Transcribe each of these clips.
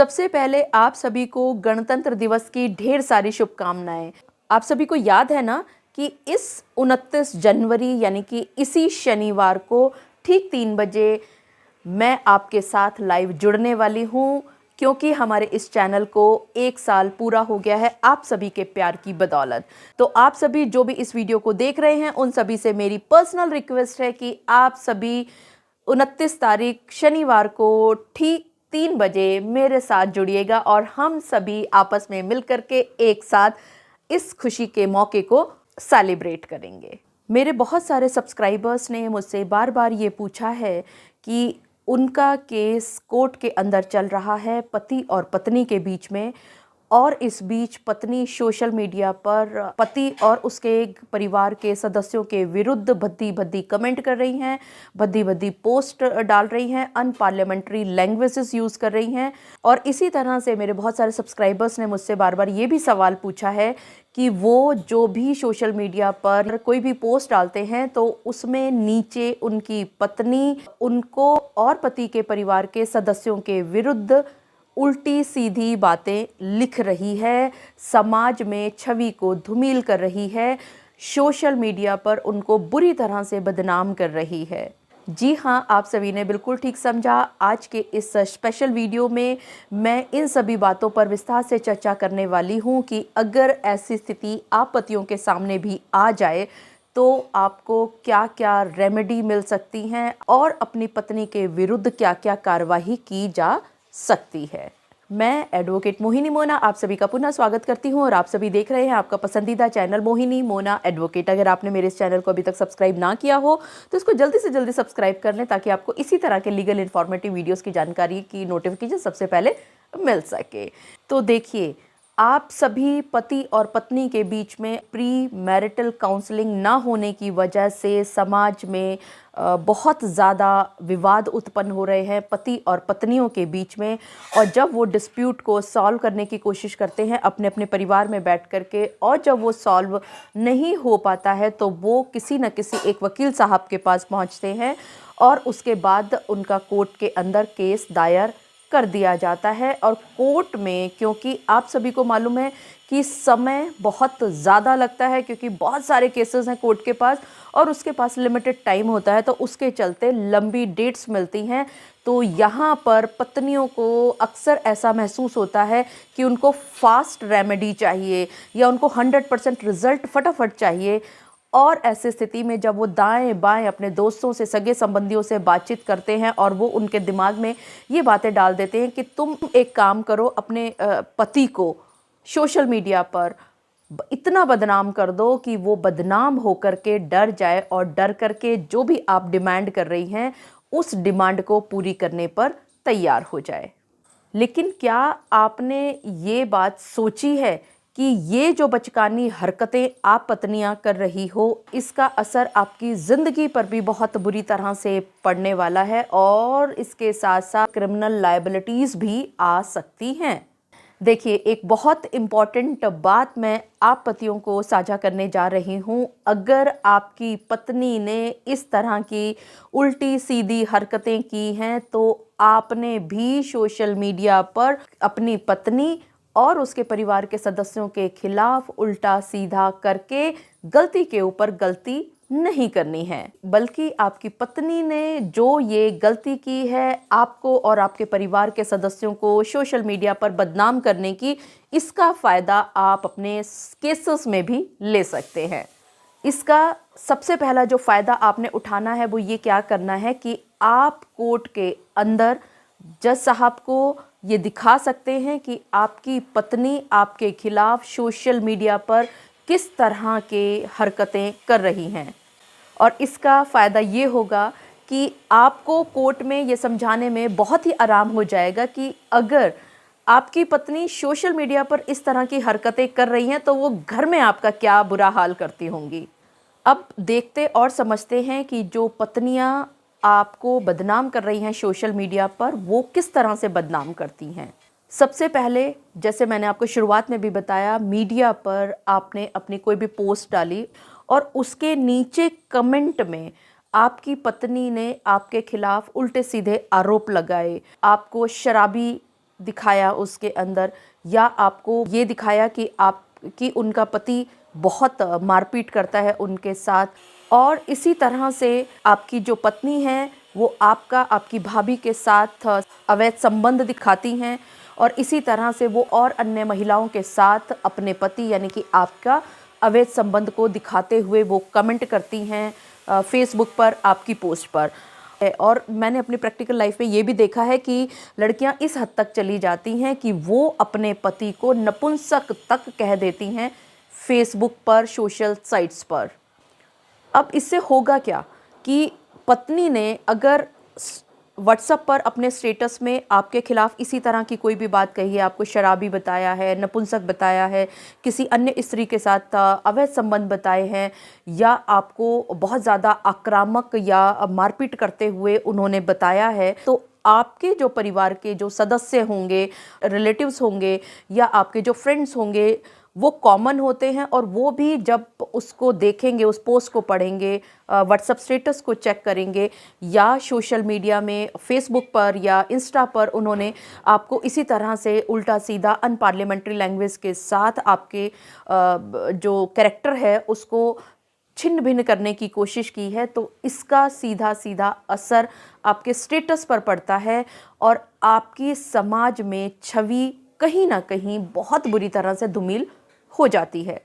सबसे पहले आप सभी को गणतंत्र दिवस की ढेर सारी शुभकामनाएं। आप सभी को याद है ना कि इस 29 जनवरी यानी कि इसी शनिवार को ठीक 3 बजे मैं आपके साथ लाइव जुड़ने वाली हूँ, क्योंकि हमारे इस चैनल को 1 साल पूरा हो गया है आप सभी के प्यार की बदौलत। तो आप सभी जो भी इस वीडियो को देख रहे हैं उन सभी से मेरी पर्सनल रिक्वेस्ट है कि आप सभी 29 तारीख शनिवार को ठीक 3 बजे मेरे साथ जुड़िएगा और हम सभी आपस में मिलकर के एक साथ इस खुशी के मौके को सेलिब्रेट करेंगे। मेरे बहुत सारे सब्सक्राइबर्स ने मुझसे बार बार ये पूछा है कि उनका केस कोर्ट के अंदर चल रहा है पति और पत्नी के बीच में, और इस बीच पत्नी सोशल मीडिया पर पति और उसके परिवार के सदस्यों के विरुद्ध भद्दी भद्दी कमेंट कर रही हैं, भद्दी भद्दी पोस्ट डाल रही हैं, अनपार्लियामेंट्री लैंग्वेजेस यूज़ कर रही हैं। और इसी तरह से मेरे बहुत सारे सब्सक्राइबर्स ने मुझसे बार बार ये भी सवाल पूछा है कि वो जो भी सोशल मीडिया पर कोई भी पोस्ट डालते हैं तो उसमें नीचे उनकी पत्नी उनको और पति के परिवार के सदस्यों के विरुद्ध उल्टी सीधी बातें लिख रही है, समाज में छवि को धूमिल कर रही है, सोशल मीडिया पर उनको बुरी तरह से बदनाम कर रही है। जी हाँ, आप सभी ने बिल्कुल ठीक समझा। आज के इस स्पेशल वीडियो में मैं इन सभी बातों पर विस्तार से चर्चा करने वाली हूँ कि अगर ऐसी स्थिति आप पतियों के सामने भी आ जाए तो आपको क्या क्या रेमेडी मिल सकती हैं और अपनी पत्नी के विरुद्ध क्या क्या कार्रवाई की जा सकती है। मैं एडवोकेट मोहिनी मोना आप सभी का पुनः स्वागत करती हूं और आप सभी देख रहे हैं आपका पसंदीदा चैनल मोहिनी मोना एडवोकेट। अगर आपने मेरे इस चैनल को अभी तक सब्सक्राइब ना किया हो तो इसको जल्दी से जल्दी सब्सक्राइब कर लें, ताकि आपको इसी तरह के लीगल इन्फॉर्मेटिव वीडियोस की जानकारी की नोटिफिकेशन सबसे पहले मिल सके। तो देखिए, आप सभी पति और पत्नी के बीच में प्री मैरिटल काउंसलिंग ना होने की वजह से समाज में बहुत ज़्यादा विवाद उत्पन्न हो रहे हैं पति और पत्नियों के बीच में। और जब वो डिस्प्यूट को सॉल्व करने की कोशिश करते हैं अपने अपने परिवार में बैठ कर के, और जब वो सॉल्व नहीं हो पाता है तो वो किसी न किसी एक वकील साहब के पास पहुंचते हैं और उसके बाद उनका कोर्ट के अंदर केस दायर कर दिया जाता है। और कोर्ट में, क्योंकि आप सभी को मालूम है कि समय बहुत ज़्यादा लगता है, क्योंकि बहुत सारे केसेस हैं कोर्ट के पास और उसके पास लिमिटेड टाइम होता है, तो उसके चलते लंबी डेट्स मिलती हैं। तो यहाँ पर पत्नियों को अक्सर ऐसा महसूस होता है कि उनको फास्ट रेमेडी चाहिए या उनको 100% रिजल्ट फटाफट चाहिए। और ऐसी स्थिति में जब वो दाएं बाएं अपने दोस्तों से, सगे संबंधियों से बातचीत करते हैं और वो उनके दिमाग में ये बातें डाल देते हैं कि तुम एक काम करो, अपने पति को सोशल मीडिया पर इतना बदनाम कर दो कि वो बदनाम होकर के डर जाए और डर करके जो भी आप डिमांड कर रही हैं उस डिमांड को पूरी करने पर तैयार हो जाए। लेकिन क्या आपने ये बात सोची है कि ये जो बचकानी हरकतें आप पत्नियां कर रही हो, इसका असर आपकी ज़िंदगी पर भी बहुत बुरी तरह से पड़ने वाला है और इसके साथ साथ क्रिमिनल लायबिलिटीज़ भी आ सकती हैं। देखिए, एक बहुत इम्पॉर्टेंट बात मैं आप पतियों को साझा करने जा रही हूँ। अगर आपकी पत्नी ने इस तरह की उल्टी सीधी हरकतें की हैं तो आपने भी सोशल मीडिया पर अपनी पत्नी और उसके परिवार के सदस्यों के खिलाफ उल्टा सीधा करके गलती के ऊपर गलती नहीं करनी है, बल्कि आपकी पत्नी ने जो ये गलती की है आपको और आपके परिवार के सदस्यों को सोशल मीडिया पर बदनाम करने की, इसका फ़ायदा आप अपने केसेस में भी ले सकते हैं। इसका सबसे पहला जो फ़ायदा आपने उठाना है वो ये क्या करना है कि आप कोर्ट के अंदर जज साहब को ये दिखा सकते हैं कि आपकी पत्नी आपके खिलाफ सोशल मीडिया पर किस तरह के हरकतें कर रही हैं। और इसका फ़ायदा ये होगा कि आपको कोर्ट में ये समझाने में बहुत ही आराम हो जाएगा कि अगर आपकी पत्नी सोशल मीडिया पर इस तरह की हरकतें कर रही हैं तो वो घर में आपका क्या बुरा हाल करती होंगी। अब देखते और समझते हैं कि जो पत्नियां आपको बदनाम कर रही हैं सोशल मीडिया पर, वो किस तरह से बदनाम करती हैं। सबसे पहले, जैसे मैंने आपको शुरुआत में भी बताया, मीडिया पर आपने अपनी कोई भी पोस्ट डाली और उसके नीचे कमेंट में आपकी पत्नी ने आपके खिलाफ उल्टे सीधे आरोप लगाए, आपको शराबी दिखाया उसके अंदर, या आपको ये दिखाया कि उनका पति बहुत मारपीट करता है उनके साथ, और इसी तरह से आपकी जो पत्नी है वो आपकी भाभी के साथ अवैध संबंध दिखाती हैं, और इसी तरह से वो और अन्य महिलाओं के साथ अपने पति यानी कि आपका अवैध संबंध को दिखाते हुए वो कमेंट करती हैं फेसबुक पर आपकी पोस्ट पर। और मैंने अपनी प्रैक्टिकल लाइफ में ये भी देखा है कि लड़कियां इस हद तक चली जाती हैं कि वो अपने पति को नपुंसक तक कह देती हैं फेसबुक पर, सोशल साइट्स पर। अब इससे होगा क्या कि पत्नी ने अगर व्हाट्सएप पर अपने स्टेटस में आपके खिलाफ इसी तरह की कोई भी बात कही है, आपको शराबी बताया है, नपुंसक बताया है, किसी अन्य स्त्री के साथ अवैध संबंध बताए हैं, या आपको बहुत ज़्यादा आक्रामक या मारपीट करते हुए उन्होंने बताया है, तो आपके जो परिवार के जो सदस्य होंगे, रिलेटिव्स होंगे या आपके जो फ्रेंड्स होंगे, वो कॉमन होते हैं, और वो भी जब उसको देखेंगे, उस पोस्ट को पढ़ेंगे, व्हाट्सएप स्टेटस को चेक करेंगे, या सोशल मीडिया में फेसबुक पर या इंस्टा पर उन्होंने आपको इसी तरह से उल्टा सीधा अनपार्लियामेंट्री लैंग्वेज के साथ आपके जो कैरेक्टर है उसको छिन्न भिन्न करने की कोशिश की है, तो इसका सीधा सीधा असर आपके स्टेटस पर पड़ता है, और आपकी समाज में छवि कहीं ना कहीं बहुत बुरी तरह से धूमिल हो जाती है।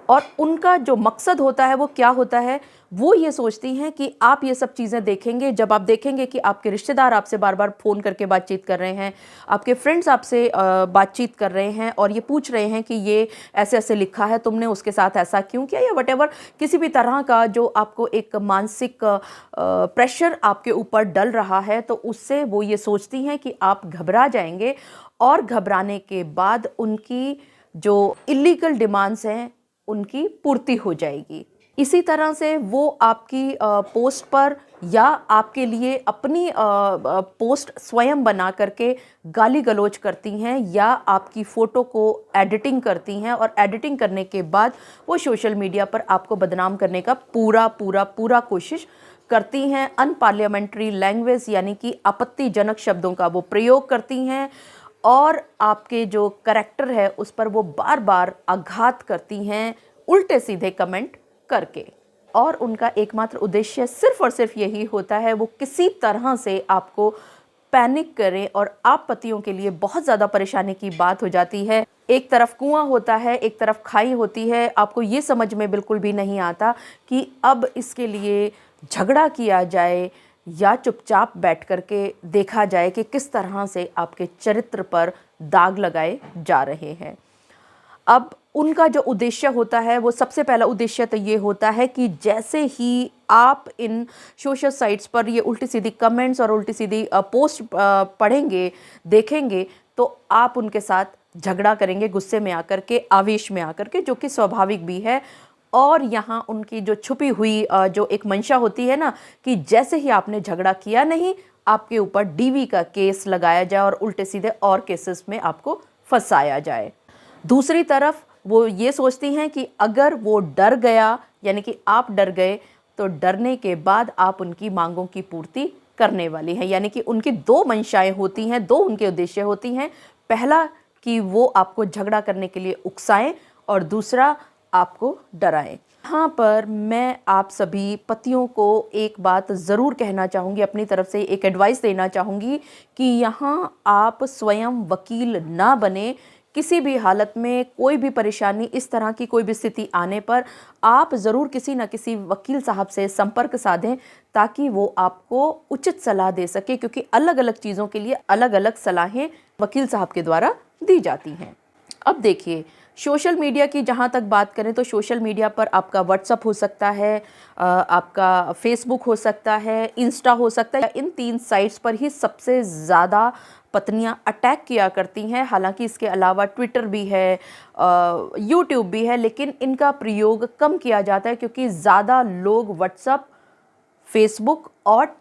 और उनका जो मकसद होता है वो क्या होता है, वो ये सोचती हैं कि आप ये सब चीज़ें देखेंगे, जब आप देखेंगे कि आपके रिश्तेदार आपसे बार बार फ़ोन करके बातचीत कर रहे हैं, आपके फ्रेंड्स आपसे बातचीत कर रहे हैं और ये पूछ रहे हैं कि ये ऐसे ऐसे लिखा है, तुमने उसके साथ ऐसा क्यों किया, या वटेवर किसी भी तरह का जो आपको एक मानसिक प्रेशर आपके ऊपर डल रहा है, तो उससे वो ये सोचती हैं कि आप घबरा जाएंगे, और घबराने के बाद उनकी जो इलीगल डिमांड्स हैं उनकी पूर्ति हो जाएगी। इसी तरह से वो आपकी पोस्ट पर या आपके लिए अपनी पोस्ट स्वयं बना करके गाली गलौज करती हैं, या आपकी फ़ोटो को एडिटिंग करती हैं, और एडिटिंग करने के बाद वो सोशल मीडिया पर आपको बदनाम करने का पूरा कोशिश करती हैं। अनपार्लियामेंट्री लैंग्वेज यानी कि आपत्तिजनक शब्दों का वो प्रयोग करती हैं, और आपके जो करैक्टर है उस पर वो बार बार आघात करती हैं उल्टे सीधे कमेंट करके, और उनका एकमात्र उद्देश्य सिर्फ और सिर्फ यही होता है, वो किसी तरह से आपको पैनिक करें, और आप पतियों के लिए बहुत ज़्यादा परेशानी की बात हो जाती है। एक तरफ कुआं होता है, एक तरफ खाई होती है, आपको ये समझ में बिल्कुल भी नहीं आता कि अब इसके लिए झगड़ा किया जाए या चुपचाप बैठ करके देखा जाए कि किस तरह से आपके चरित्र पर दाग लगाए जा रहे हैं। अब उनका जो उद्देश्य होता है, वो सबसे पहला उद्देश्य तो ये होता है कि जैसे ही आप इन सोशल साइट्स पर ये उल्टी सीधी कमेंट्स और उल्टी सीधी पोस्ट पढ़ेंगे, देखेंगे, तो आप उनके साथ झगड़ा करेंगे, गुस्से में आकर के, आवेश में आकर के, जो कि स्वाभाविक भी है। और यहाँ उनकी जो छुपी हुई जो एक मंशा होती है ना, कि जैसे ही आपने झगड़ा किया नहीं, आपके ऊपर डीवी का केस लगाया जाए और उल्टे सीधे और केसेस में आपको फंसाया जाए। दूसरी तरफ वो ये सोचती हैं कि अगर वो डर गया, यानी कि आप डर गए, तो डरने के बाद आप उनकी मांगों की पूर्ति करने वाली हैं। यानी कि उनकी दो मंशाएं होती हैं, दो उनके उद्देश्य होती हैं। पहला कि वो आपको झगड़ा करने के लिए उकसाएं, और दूसरा आपको डराएं। यहाँ पर मैं आप सभी पतियों को एक बात ज़रूर कहना चाहूँगी, अपनी तरफ से एक एडवाइस देना चाहूँगी कि यहाँ आप स्वयं वकील ना बने। किसी भी हालत में कोई भी परेशानी, इस तरह की कोई भी स्थिति आने पर आप ज़रूर किसी न किसी वकील साहब से संपर्क साधें, ताकि वो आपको उचित सलाह दे सके, क्योंकि अलग अलग चीज़ों के लिए अलग अलग सलाहें वकील साहब के द्वारा दी जाती हैं। अब देखिए, सोशल मीडिया की जहाँ तक बात करें तो सोशल मीडिया पर आपका व्हाट्सअप हो सकता है, आपका फेसबुक हो सकता है, इंस्टा हो सकता है। इन 3 साइट्स पर ही सबसे ज़्यादा पत्नियां अटैक किया करती हैं। हालांकि इसके अलावा ट्विटर भी है, यूट्यूब भी है, लेकिन इनका प्रयोग कम किया जाता है, क्योंकि ज़्यादा लोग व्हाट्सअप, फेसबुक और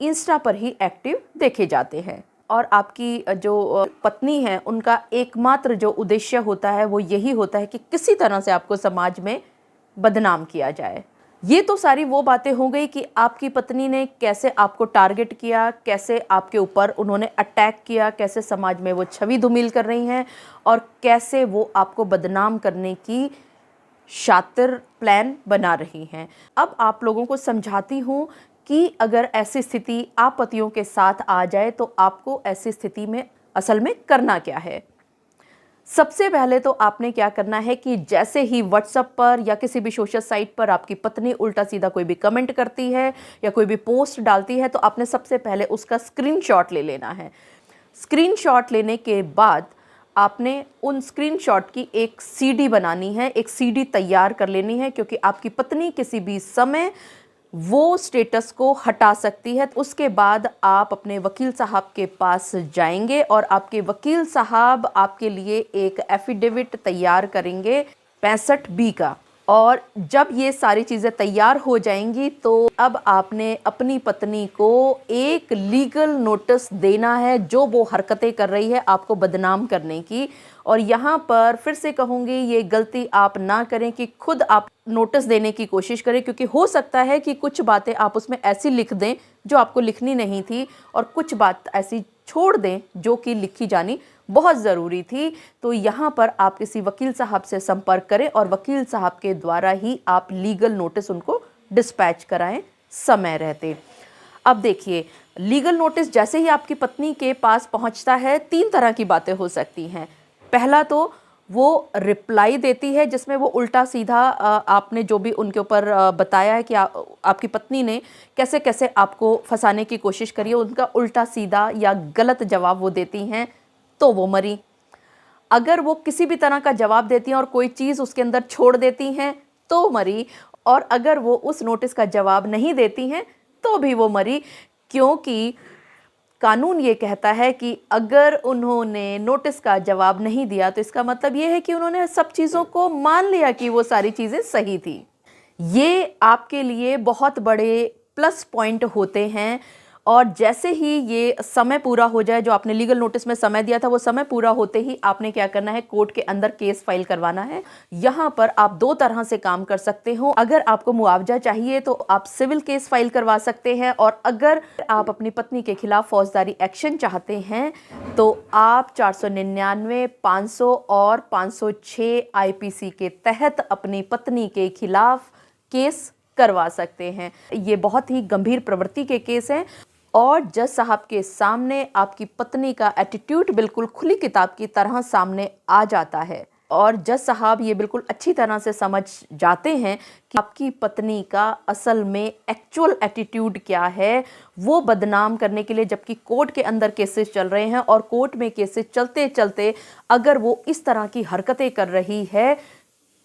इंस्टा पर ही एक्टिव देखे जाते हैं। और आपकी जो पत्नी है, उनका एकमात्र जो उद्देश्य होता है वो यही होता है कि किसी तरह से आपको समाज में बदनाम किया जाए। ये तो सारी वो बातें हो गई कि आपकी पत्नी ने कैसे आपको टारगेट किया, कैसे आपके ऊपर उन्होंने अटैक किया, कैसे समाज में वो छवि धूमिल कर रही हैं और कैसे वो आपको बदनाम करने की शातिर प्लान बना रही हैं। अब आप लोगों को समझाती हूँ कि अगर ऐसी स्थिति आप पतियों के साथ आ जाए तो आपको ऐसी स्थिति में असल में करना क्या है। सबसे पहले तो आपने क्या करना है कि जैसे ही व्हाट्सएप पर या किसी भी सोशल साइट पर आपकी पत्नी उल्टा सीधा कोई भी कमेंट करती है या कोई भी पोस्ट डालती है तो आपने सबसे पहले उसका स्क्रीनशॉट ले लेना है। स्क्रीनशॉट लेने के बाद आपने उन स्क्रीनशॉट की एक सीडी बनानी है, एक सीडी तैयार कर लेनी है, क्योंकि आपकी पत्नी किसी भी समय वो स्टेटस को हटा सकती है। उसके बाद आप अपने वकील साहब के पास जाएंगे और आपके वकील साहब आपके लिए एक एफिडेविट तैयार करेंगे 65B का। और जब ये सारी चीज़ें तैयार हो जाएंगी तो अब आपने अपनी पत्नी को एक लीगल नोटिस देना है जो वो हरकतें कर रही है आपको बदनाम करने की। और यहाँ पर फिर से कहूँगी, ये गलती आप ना करें कि खुद आप नोटिस देने की कोशिश करें, क्योंकि हो सकता है कि कुछ बातें आप उसमें ऐसी लिख दें जो आपको लिखनी नहीं थी और कुछ बात ऐसी छोड़ दें जो कि लिखी जानी बहुत ज़रूरी थी। तो यहाँ पर आप किसी वकील साहब से संपर्क करें और वकील साहब के द्वारा ही आप लीगल नोटिस उनको डिस्पैच कराएं समय रहते। अब देखिए, लीगल नोटिस जैसे ही आपकी पत्नी के पास पहुँचता है, 3 तरह की बातें हो सकती हैं। पहला तो वो रिप्लाई देती है जिसमें वो उल्टा सीधा आपने जो भी उनके ऊपर बताया है कि आपकी पत्नी ने कैसे कैसे आपको फंसाने की कोशिश करी है, उनका उल्टा सीधा या गलत जवाब वो देती हैं तो वो मरी। अगर वो किसी भी तरह का जवाब देती हैं और कोई चीज़ उसके अंदर छोड़ देती हैं तो मरी। और अगर वो उस नोटिस का जवाब नहीं देती हैं तो भी वो मरी, क्योंकि कानून ये कहता है कि अगर उन्होंने नोटिस का जवाब नहीं दिया तो इसका मतलब ये है कि उन्होंने सब चीज़ों को मान लिया कि वो सारी चीज़ें सही थी। ये आपके लिए बहुत बड़े प्लस पॉइंट होते हैं। और जैसे ही ये समय पूरा हो जाए, जो आपने लीगल नोटिस में समय दिया था, वो समय पूरा होते ही आपने क्या करना है, कोर्ट के अंदर केस फाइल करवाना है। यहाँ पर आप 2 तरह से काम कर सकते हो। अगर आपको मुआवजा चाहिए तो आप सिविल केस फाइल करवा सकते हैं, और अगर आप अपनी पत्नी के खिलाफ फौजदारी एक्शन चाहते हैं तो आप 499, 500 और 506 IPC के तहत अपनी पत्नी के खिलाफ केस करवा सकते हैं। ये बहुत ही गंभीर प्रवृत्ति के केस हैं और जज साहब के सामने आपकी पत्नी का एटीट्यूड बिल्कुल खुली किताब की तरह सामने आ जाता है और जज साहब ये बिल्कुल अच्छी तरह से समझ जाते हैं कि आपकी पत्नी का असल में एक्चुअल एटीट्यूड क्या है। वो बदनाम करने के लिए, जबकि कोर्ट के अंदर केसेस चल रहे हैं और कोर्ट में केसेस चलते चलते अगर वो इस तरह की हरकतें कर रही है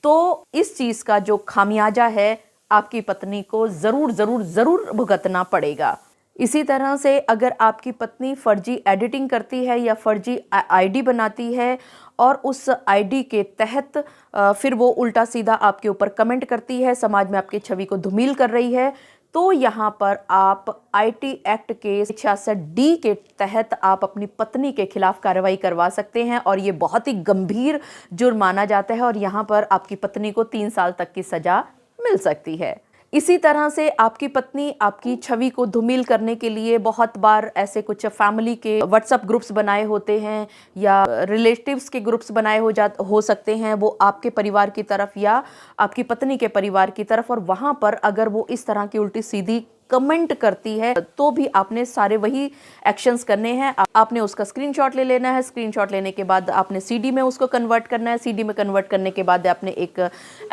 तो इस चीज़ का जो खामियाजा है आपकी पत्नी को ज़रूर भुगतना पड़ेगा। इसी तरह से अगर आपकी पत्नी फर्जी एडिटिंग करती है या फर्जी आईडी बनाती है और उस आईडी के तहत फिर वो उल्टा सीधा आपके ऊपर कमेंट करती है, समाज में आपकी छवि को धूमिल कर रही है, तो यहाँ पर आप IT एक्ट के 66D के तहत आप अपनी पत्नी के खिलाफ कार्रवाई करवा सकते हैं और ये बहुत ही गंभीर जुर्म माना जाता है और यहाँ पर आपकी पत्नी को 3 साल तक की सज़ा मिल सकती है। इसी तरह से आपकी पत्नी आपकी छवि को धूमिल करने के लिए बहुत बार ऐसे कुछ फैमिली के व्हाट्सएप ग्रुप्स बनाए होते हैं या रिलेटिव्स के ग्रुप्स बनाए हो सकते हैं, वो आपके परिवार की तरफ या आपकी पत्नी के परिवार की तरफ, और वहाँ पर अगर वो इस तरह की उल्टी सीधी कमेंट करती है तो भी आपने सारे वही एक्शंस करने हैं। आपने उसका स्क्रीनशॉट ले लेना है, स्क्रीनशॉट लेने के बाद आपने CD में उसको कन्वर्ट करना है, CD में कन्वर्ट करने के बाद आपने एक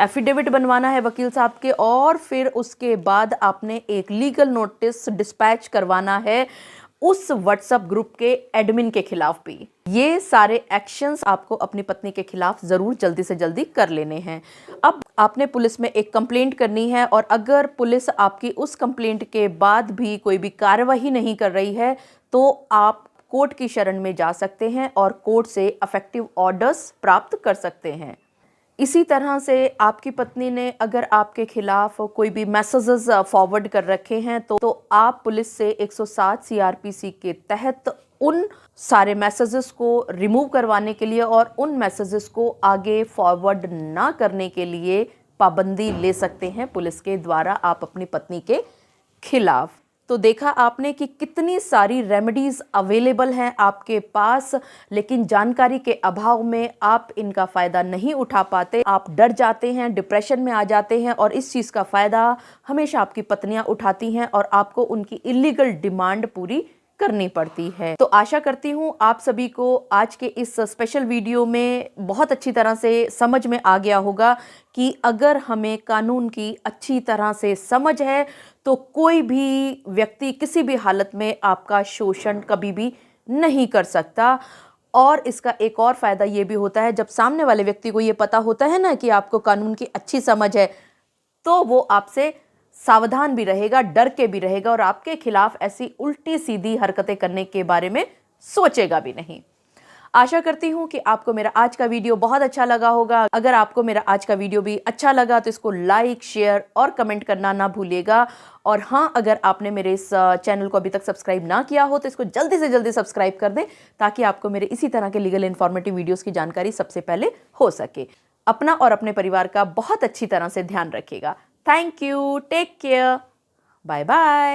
एफिडेविट बनवाना है वकील साहब के, और फिर उसके बाद आपने एक लीगल नोटिस डिस्पैच करवाना है उस व्हाट्सएप ग्रुप के एडमिन के खिलाफ भी। ये सारे एक्शंस आपको अपनी पत्नी के खिलाफ ज़रूर जल्दी से जल्दी कर लेने हैं। अब आपने पुलिस में एक कंप्लेंट करनी है और अगर पुलिस आपकी उस कंप्लेंट के बाद भी कोई भी कार्रवाई नहीं कर रही है तो आप कोर्ट की शरण में जा सकते हैं और कोर्ट से अफेक्टिव ऑर्डर्स प्राप्त कर सकते हैं। इसी तरह से आपकी पत्नी ने अगर आपके खिलाफ कोई भी मैसेजेस फॉरवर्ड कर रखे हैं तो आप पुलिस से 107 CRPC के तहत उन सारे मैसेजेस को रिमूव करवाने के लिए और उन मैसेजेस को आगे फॉरवर्ड ना करने के लिए पाबंदी ले सकते हैं पुलिस के द्वारा आप अपनी पत्नी के खिलाफ। तो देखा आपने कि कितनी सारी रेमेडीज अवेलेबल हैं आपके पास, लेकिन जानकारी के अभाव में आप इनका फ़ायदा नहीं उठा पाते। आप डर जाते हैं, डिप्रेशन में आ जाते हैं और इस चीज़ का फ़ायदा हमेशा आपकी पत्नियां उठाती हैं और आपको उनकी इलीगल डिमांड पूरी करनी पड़ती है। तो आशा करती हूँ आप सभी को आज के इस स्पेशल वीडियो में बहुत अच्छी तरह से समझ में आ गया होगा कि अगर हमें कानून की अच्छी तरह से समझ है तो कोई भी व्यक्ति किसी भी हालत में आपका शोषण कभी भी नहीं कर सकता। और इसका एक और फ़ायदा ये भी होता है, जब सामने वाले व्यक्ति को ये पता होता है ना कि आपको कानून की अच्छी समझ है, तो वो आपसे सावधान भी रहेगा, डर के भी रहेगा और आपके खिलाफ ऐसी उल्टी सीधी हरकतें करने के बारे में सोचेगा भी नहीं। आशा करती हूँ कि आपको मेरा आज का वीडियो बहुत अच्छा लगा होगा। अगर आपको मेरा आज का वीडियो भी अच्छा लगा तो इसको लाइक, शेयर और कमेंट करना ना भूलिएगा। और हाँ, अगर आपने मेरे इस चैनल को अभी तक सब्सक्राइब ना किया हो तो इसको जल्दी से जल्दी सब्सक्राइब कर दें, ताकि आपको मेरे इसी तरह के लीगल इन्फॉर्मेटिव वीडियोज़ की जानकारी सबसे पहले हो सके। अपना और अपने परिवार का बहुत अच्छी तरह से ध्यान रखिएगा। Thank you. Take care. Bye bye.